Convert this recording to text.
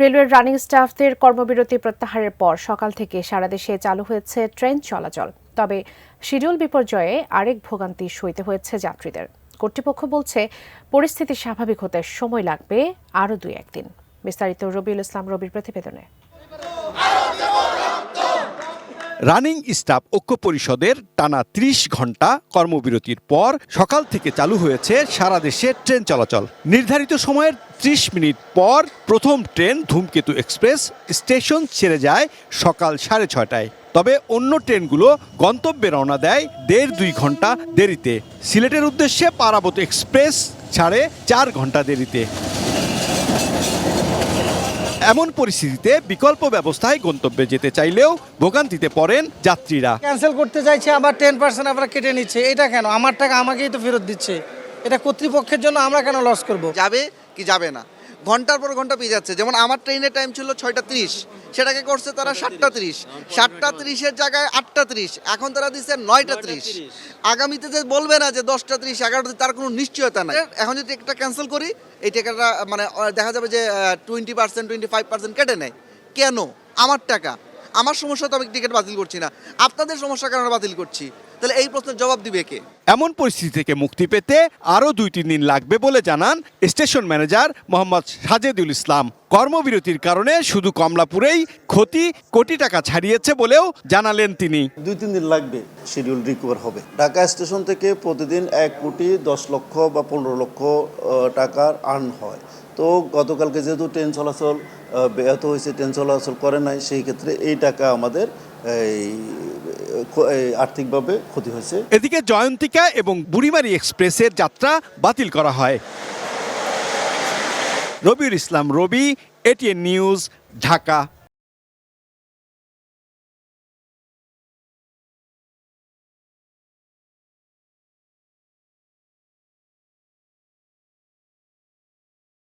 রেলওয়ের রানিং স্টাফদের কর্মবিরতি প্রত্যাহারের পর সকাল থেকে সারা দেশে চালু হয়েছে ট্রেন চলাচল। তবে শিডিউল বিপর্যয়ে আরেক ভোগান্তি সইতে হয়েছে যাত্রীদের। কর্তৃপক্ষ বলছে পরিস্থিতি স্বাভাবিক হতে সময় লাগবে আরও 2-1 দিন। বিস্তারিত রবিউল ইসলাম রবির প্রতিবেদনে। রানিং স্টাফ ঐক্য পরিষদের টানা ৩০ ঘণ্টা কর্মবিরতির পর সকাল থেকে চালু হয়েছে সারা দেশে ট্রেন চলাচল। নির্ধারিত সময়ের ৩০ মিনিট পর প্রথম ট্রেন ধূমকেতু এক্সপ্রেস স্টেশন ছেড়ে যায় সকাল 6:30টায়। তবে অন্য ট্রেনগুলো গন্তব্যে রওনা দেয় ১.৫-২ ঘণ্টা দেরিতে। সিলেটের উদ্দেশ্যে পারাবত এক্সপ্রেস ছাড়ে ৪ ঘণ্টা দেরিতে। এমন পরিস্থিতিতে বিকল্প ব্যবস্থায় গন্তব্যে যেতে চাইলেও ভোগান্তিতে পড়েন যাত্রীরা। ক্যান্সেল করতে চাইছে, আবার 10% আবার কেটে নিচ্ছে। এটা কেন? আমার টাকা আমাকেই তো ফেরত দিচ্ছে। এটা কর্তৃপক্ষের জন্য আমরা কেন লস করব? যাবে কি যাবে না, ঘন্টার পর ঘন্টা পেয়ে যাচ্ছে। যেমন আমার ট্রেনের টাইম ছিল 6:30, সেটাকে করছে তারা 7:30। 7:30-এর জায়গায় 8:30, এখন তারা দিচ্ছে 9:30। আগামীতে যে বলবে না যে 10:30, 11:30, তার কোনো নিশ্চয়তা নাই। এখন যদি টিকিটটা ক্যান্সেল করি, এই টিকিটটা মানে দেখা যাবে যে 20%, 25% কেটে নেয়। কেন? আমার টাকা, আমার সমস্যা তো আমি টিকিট বাতিল করছি না, আপনাদের সমস্যার কারণে বাতিল করছি। তাহলে এই প্রশ্নের জবাব দিবে কে? এমন পরিস্থিতি থেকে মুক্তি পেতে আরও 2-3 দিন লাগবে বলে জানান স্টেশন ম্যানেজার মোহাম্মদ সাজেদুল ইসলাম। কর্মবিরতির কারণে শুধু কমলাপুরেই ক্ষতি কোটি টাকা ছাড়িয়েছে বলেও জানালেন তিনি। 2-3 দিন লাগবে, শিডিউল রিকভার হবে। ঢাকা স্টেশন থেকে প্রতিদিন 1,10,00,000 বা 15 লক্ষ টাকার আর্ন হয়। তো গতকালকে যেহেতু ট্রেন চলাচল ব্যাহত হয়েছে, ট্রেন চলাচল করে নাই, সেই ক্ষেত্রে এই টাকা আমাদের আর্থিকভাবে ক্ষতি হয়েছে। এদিকে জয়ন্তিকা এবং বুড়িমারি এক্সপ্রেসের যাত্রা বাতিল করা হয়। রবিউল ইসলাম রবি, এটিএন নিউজ, ঢাকা।